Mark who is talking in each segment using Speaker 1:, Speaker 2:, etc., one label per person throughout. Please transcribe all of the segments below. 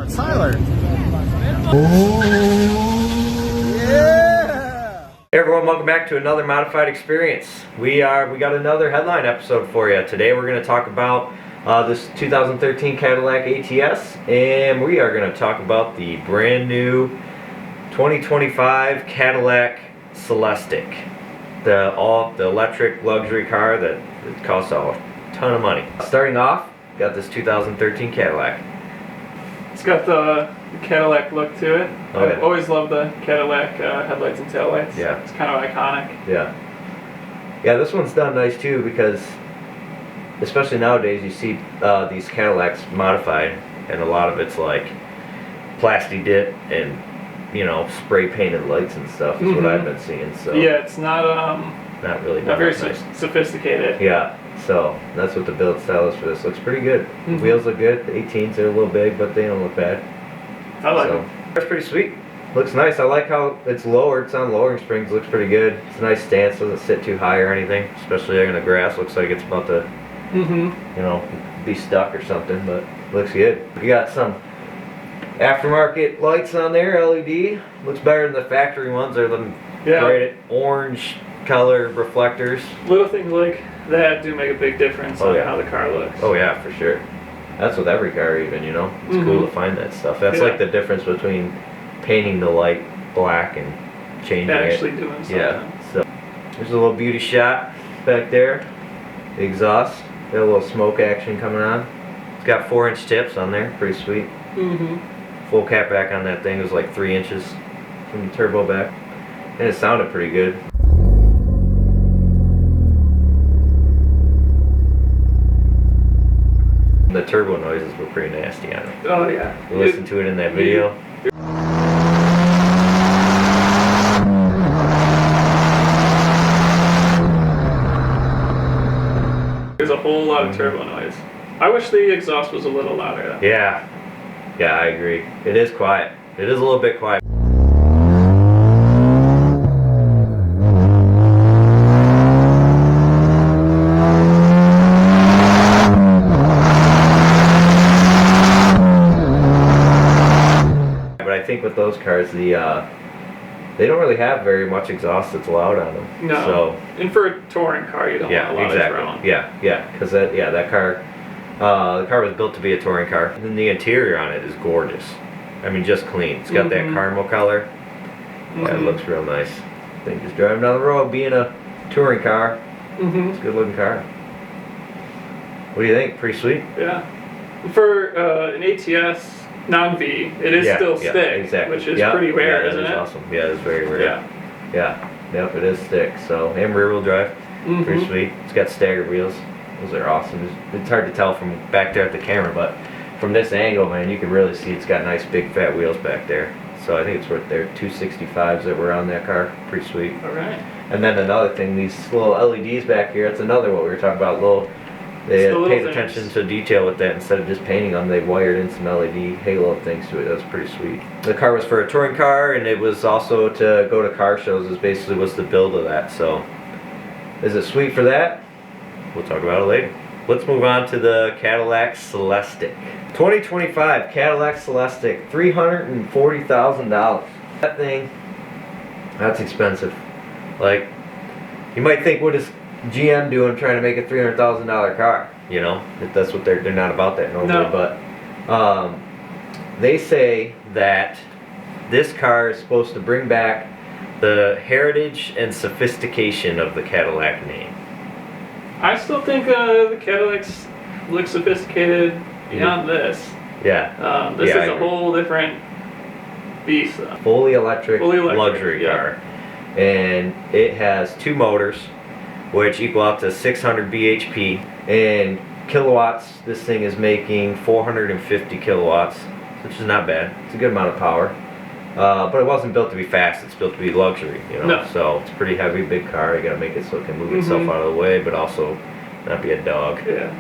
Speaker 1: it's Tyler. Yeah.
Speaker 2: Hey everyone, welcome back to another Modified Experience. We got another headline episode for you. Today we're going to talk about this 2013 Cadillac ATS, and we are going to talk about the brand new 2025 Cadillac Celestiq, the electric luxury car that costs a ton of money. Starting off, got this 2013 Cadillac.
Speaker 3: It's got the Cadillac look to it.
Speaker 2: Oh, yeah.
Speaker 3: I've always loved the Cadillac headlights and taillights.
Speaker 2: Yeah.
Speaker 3: It's kind of iconic.
Speaker 2: Yeah. Yeah, this one's done nice too, because especially nowadays you see these Cadillacs modified, and a lot of it's like plasti dip and, you know, spray painted lights and stuff is what I've been seeing. So
Speaker 3: yeah, it's not
Speaker 2: really
Speaker 3: not very
Speaker 2: nice.
Speaker 3: sophisticated.
Speaker 2: Yeah, so that's what the build style is for this. Looks pretty good. The wheels look good. The 18s are a little big, but they don't look bad.
Speaker 3: I like them.
Speaker 2: That's pretty sweet. Looks nice. I like how it's lowered. It's on lowering springs. Looks pretty good. It's a nice stance. Doesn't sit too high or anything, especially there in the grass. Looks like it's about to, you know, be stuck or something, but looks good. You got some aftermarket lights on there, LED. Looks better than the factory ones. They're the bright orange color reflectors.
Speaker 3: Little things like that do make a big difference on how the car looks.
Speaker 2: Oh yeah, for sure. That's with every car, even, you know. It's cool to find that stuff. That's like the difference between painting the light black and changing
Speaker 3: actually
Speaker 2: it.
Speaker 3: doing something.
Speaker 2: Yeah. So there's a little beauty shot back there. The exhaust. Got a little smoke action coming on. It's got 4-inch tips on there. Pretty sweet. Full cap back on that thing was like 3 inches from the turbo back, and it sounded pretty good. The turbo noises were pretty nasty on it.
Speaker 3: Oh yeah.
Speaker 2: You listened to it in that video.
Speaker 3: There's a whole lot of turbo noise. I wish the exhaust was a little louder though.
Speaker 2: Yeah. Yeah, I agree. It is quiet. It is a little bit quiet. But I think with those cars, they don't really have very much exhaust that's loud on them.
Speaker 3: No.
Speaker 2: So,
Speaker 3: and for a touring car, you don't want a lot of drone.
Speaker 2: Yeah, because that car, the car was built to be a touring car, and the interior on it is gorgeous. I mean, just clean. It's got that caramel color. Yeah, it looks real nice. I think just driving down the road, being a touring car, it's a good looking car. What do you think? Pretty sweet?
Speaker 3: Yeah. For an ATS non-V, it is still stick,
Speaker 2: exactly.
Speaker 3: which is pretty rare, isn't it?
Speaker 2: Awesome. Yeah, it's very rare.
Speaker 3: Yeah.
Speaker 2: Yep, it is stick. So, and rear wheel drive. Pretty sweet. It's got staggered wheels. Those are awesome. It's hard to tell from back there at the camera, but from this angle, man, you can really see it's got nice big fat wheels back there. So I think it's worth their 265s that were on that car. Pretty sweet.
Speaker 3: Alright.
Speaker 2: And then another thing, these little LEDs back here, that's another what we were talking about. They paid attention to detail with that. Instead of just painting them, they wired in some LED halo things to it. That was pretty sweet. The car was for a touring car, and it was also to go to car shows, is basically was the build of that. So is it sweet for that? We'll talk about it later. Let's move on to the Cadillac Celestiq. 2025 Cadillac Celestiq, $340,000. That thing, that's expensive. Like, you might think, what is GM doing trying to make a $300,000 car? You know, if that's what they're not about that normally. But they say that this car is supposed to bring back the heritage and sophistication of the Cadillac name.
Speaker 3: I still think the Cadillacs look sophisticated beyond this.
Speaker 2: Yeah.
Speaker 3: This is a whole different beast.
Speaker 2: Fully electric luxury car. And it has 2 motors, which equal out to 600 bhp. And kilowatts, this thing is making 450 kilowatts, which is not bad. It's a good amount of power. But it wasn't built to be fast, it's built to be luxury, you know.
Speaker 3: No.
Speaker 2: So it's a pretty heavy, big car. You gotta make it so it can move itself out of the way, but also not be a dog.
Speaker 3: Yeah.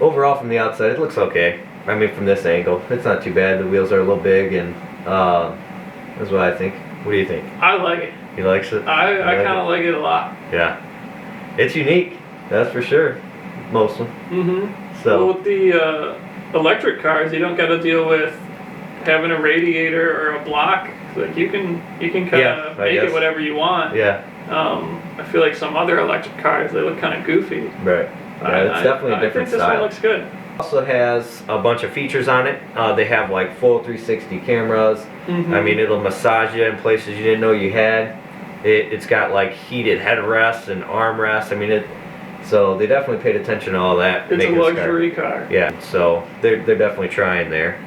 Speaker 2: Overall, from the outside, it looks okay. I mean, from this angle, it's not too bad. The wheels are a little big, and that's what I think. What do you think?
Speaker 3: I like it.
Speaker 2: You likes it?
Speaker 3: I kind of like it a lot.
Speaker 2: Yeah. It's unique, that's for sure. Most of them.
Speaker 3: So well, with the electric cars, you don't got to deal with having a radiator or a block, like you can kind of make it whatever you want.
Speaker 2: Yeah.
Speaker 3: I feel like some other electric cars, they look kind of goofy.
Speaker 2: Right. Yeah, it's definitely a different style.
Speaker 3: I think this one looks good.
Speaker 2: Also has a bunch of features on it. They have like full 360 cameras. I mean, it'll massage you in places you didn't know you had. It's got like heated headrests and armrests. I mean, so they definitely paid attention to all that.
Speaker 3: It's a luxury car.
Speaker 2: Yeah, so they're definitely trying there.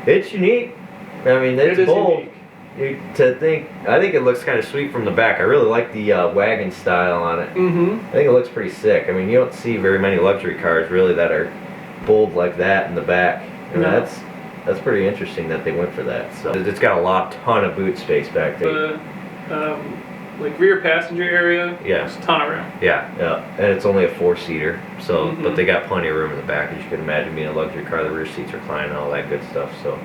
Speaker 2: It's unique. I mean, it's bold. I think it looks kind of sweet from the back. I really like the wagon style on it. I think it looks pretty sick. I mean, you don't see very many luxury cars really that are bold like that in the back. And that's pretty interesting that they went for that. So it's got a ton of boot space back there.
Speaker 3: Like rear passenger area.
Speaker 2: Yeah.
Speaker 3: There's a ton of room.
Speaker 2: Yeah, and it's only a 4-seater. So, but they got plenty of room in the back, as you can imagine. Being a luxury car, the rear seats are reclining and all that good stuff. So.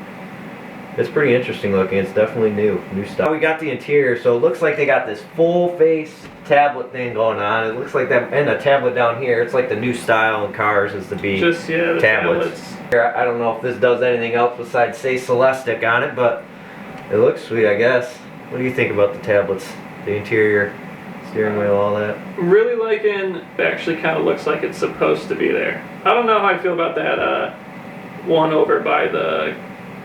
Speaker 2: It's pretty interesting looking. It's definitely new stuff. We got the interior, so it looks like they got this full face tablet thing going on. It looks like that, and a tablet down here. It's like the new style in cars is to be
Speaker 3: the tablets.
Speaker 2: I don't know if this does anything else besides say Celestic on it, but it looks sweet, I guess. What do you think about the tablets, the interior, steering wheel, all that?
Speaker 3: Really liking. It actually kind of looks like it's supposed to be there. I don't know how I feel about that one over by the.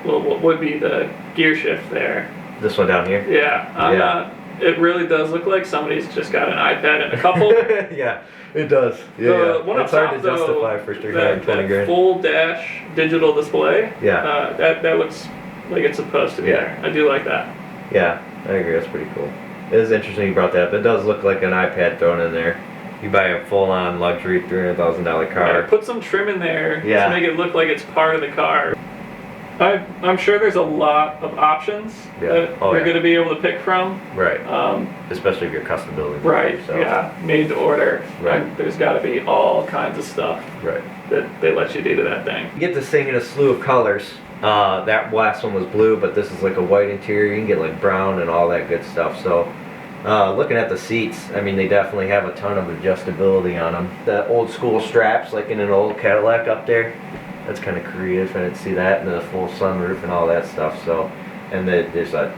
Speaker 3: Well, what would be the gear shift there?
Speaker 2: This one down here?
Speaker 3: Yeah. It really does look like somebody's just got an iPad and a couple.
Speaker 2: Yeah, it does. Yeah,
Speaker 3: it's
Speaker 2: hard to justify for $320 grand.
Speaker 3: Full dash digital display.
Speaker 2: Yeah.
Speaker 3: That looks like it's supposed to be there. I do like that.
Speaker 2: Yeah, I agree. That's pretty cool. It is interesting you brought that up. It does look like an iPad thrown in there. You buy a full-on luxury $300,000 car.
Speaker 3: Yeah, put some trim in there to make it look like it's part of the car. I'm sure there's a lot of options that you're going to be able to pick from.
Speaker 2: Right. Especially if you're custom building.
Speaker 3: Right. Yeah. Made to order.
Speaker 2: Right.
Speaker 3: There's got to be all kinds of stuff.
Speaker 2: Right.
Speaker 3: That they let you do to that thing.
Speaker 2: You get this thing in a slew of colors. That last one was blue, but this is like a white interior. You can get like brown and all that good stuff. So, looking at the seats, I mean, they definitely have a ton of adjustability on them. The old school straps, like in an old Cadillac up there. That's kind of creative. I didn't see that, and the full sunroof and all that stuff. So, and there's a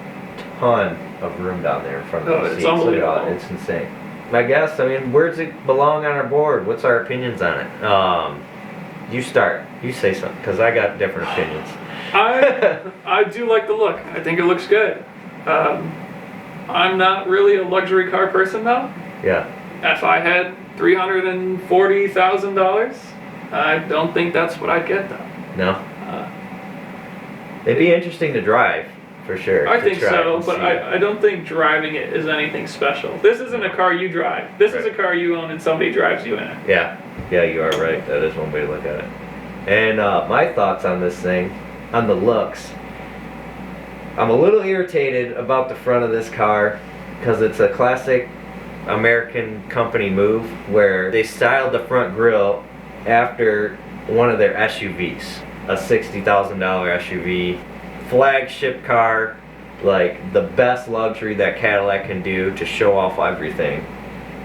Speaker 2: ton of room down there in front of the seats.
Speaker 3: It's unbelievable.
Speaker 2: It's insane. I guess. I mean, where does it belong on our board? What's our opinions on it? You start. You say something, because I got different opinions.
Speaker 3: I do like the look. I think it looks good. I'm not really a luxury car person though.
Speaker 2: Yeah.
Speaker 3: If I had $340,000. I don't think that's what I'd get though.
Speaker 2: No. It'd be interesting to drive, for sure.
Speaker 3: I think so, but I don't think driving it is anything special. This isn't a car you drive. This is a car you own and somebody drives you in it.
Speaker 2: Yeah. Yeah, you are right. That is one way to look at it. And my thoughts on this thing, on the looks. I'm a little irritated about the front of this car because it's a classic American company move where they styled the front grille after one of their SUVs, a $60,000 SUV, flagship car, like the best luxury that Cadillac can do to show off everything,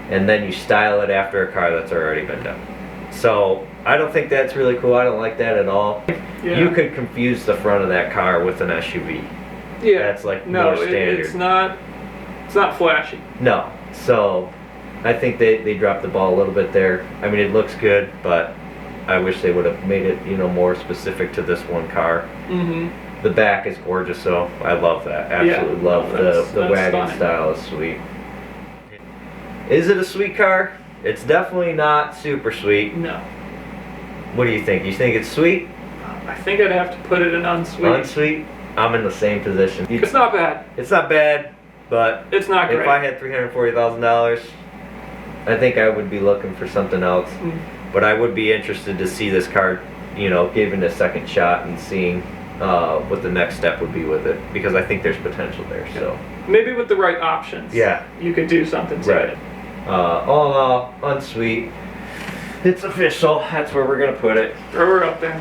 Speaker 2: and then you style it after a car that's already been done. So I don't think that's really cool. I don't like that at all. Yeah. You could confuse the front of that car with an SUV.
Speaker 3: Yeah,
Speaker 2: that's like more standard.
Speaker 3: It's not flashy.
Speaker 2: No, so I think they dropped the ball a little bit there. I mean, it looks good, but I wish they would have made it, more specific to this one car. The back is gorgeous, so I love that. Absolutely love the wagon style is sweet. Is it a sweet car? It's definitely not super sweet.
Speaker 3: No.
Speaker 2: What do you think? You think it's sweet?
Speaker 3: I think I'd have to put it in unsweet.
Speaker 2: Unsweet? I'm in the same position.
Speaker 3: It's not bad.
Speaker 2: It's not bad, but
Speaker 3: it's not great.
Speaker 2: If I had $340,000, I think I would be looking for something else. But I would be interested to see this car, given a second shot and seeing what the next step would be with it, because I think there's potential there. So
Speaker 3: maybe with the right options, you could do something to it.
Speaker 2: All in all, unsweet. It's official. That's where we're gonna put it.
Speaker 3: Throw her up there.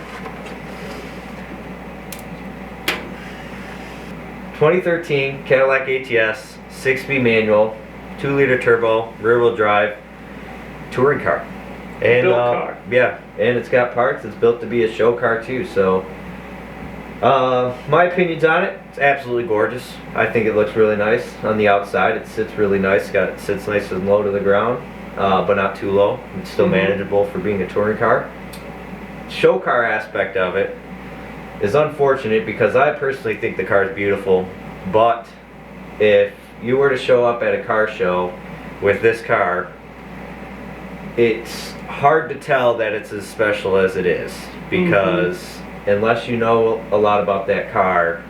Speaker 2: 2013 Cadillac ATS, 6-speed manual, 2-liter turbo, rear-wheel drive, touring car. And
Speaker 3: built car.
Speaker 2: Yeah, and it's got parts. It's built to be a show car too. So My opinions on it, it's absolutely gorgeous. I think it looks really nice on the outside. It sits really nice. It sits nice and low to the ground, but not too low. It's still manageable for being a touring car. Show car aspect of it is unfortunate because I personally think the car is beautiful, but if you were to show up at a car show with this car, it's hard to tell that it's as special as it is because unless you know a lot about that car,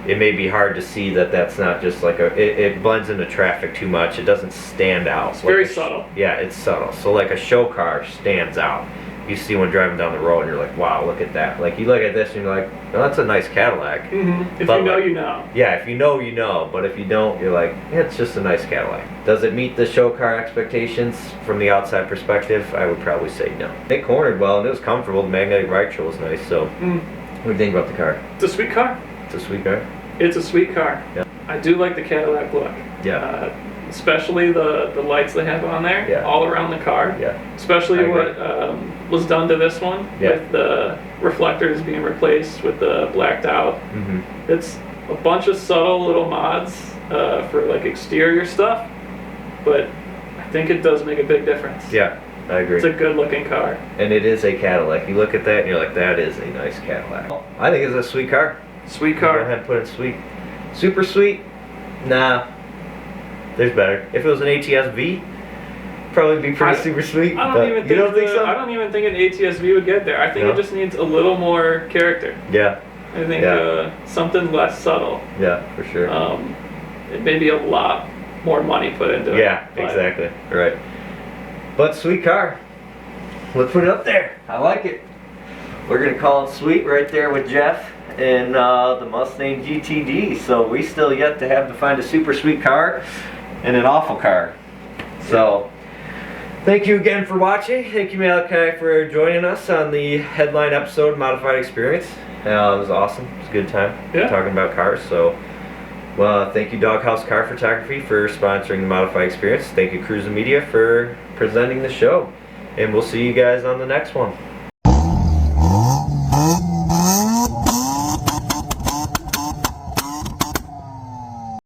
Speaker 2: it may be hard to see that that's not just like it blends into traffic too much. It doesn't stand out.
Speaker 3: It's very subtle.
Speaker 2: Yeah, it's subtle. So like a show car stands out. You see one driving down the road and you're like, wow, look at that. Like you look at this and you're like, oh, that's a nice Cadillac.
Speaker 3: If you know, you know.
Speaker 2: Yeah, if you know, you know. But if you don't, you're like, yeah, it's just a nice Cadillac. Does it meet the show car expectations from the outside perspective? I would probably say no. It cornered well and it was comfortable. The magnetic ride control was nice. So what do you think about the car?
Speaker 3: It's a sweet car.
Speaker 2: It's a sweet car.
Speaker 3: It's a sweet car.
Speaker 2: Yeah.
Speaker 3: I do like the Cadillac look.
Speaker 2: Yeah.
Speaker 3: Especially the lights they have on there,
Speaker 2: Yeah.
Speaker 3: all around the car.
Speaker 2: Yeah.
Speaker 3: Especially what was done to this one,
Speaker 2: Yeah.
Speaker 3: with the reflectors being replaced with the blacked out. It's a bunch of subtle little mods for like exterior stuff, but I think it does make a big difference.
Speaker 2: Yeah, I agree.
Speaker 3: It's a good looking car.
Speaker 2: And it is a Cadillac. You look at that and you're like, that is a nice Cadillac. I think it's a sweet car.
Speaker 3: Sweet
Speaker 2: Go
Speaker 3: car.
Speaker 2: ahead and put it sweet. Super sweet? Nah. There's better. If it was an ATS-V, probably be pretty super sweet.
Speaker 3: I don't even think
Speaker 2: you don't think so?
Speaker 3: I don't even think an ATS-V would get there. I think it just needs a little more character.
Speaker 2: Yeah.
Speaker 3: I think something less subtle.
Speaker 2: Yeah, for sure.
Speaker 3: It may be a lot more money put into it.
Speaker 2: Yeah, exactly. Right. But sweet car. Let's put it up there. I like it. We're going to call it sweet right there with Jeff and the Mustang GTD. So we still yet to have to find a super sweet car and an awful car. So thank you again for watching. Thank you, Malachi, for joining us on the headline episode of Modified Experience. It was awesome. It was a good time talking about cars. So thank you, Doghouse Car Photography, for sponsoring the Modified Experience. Thank you, Cruis'n Media, for presenting the show. And we'll see you guys on the next one.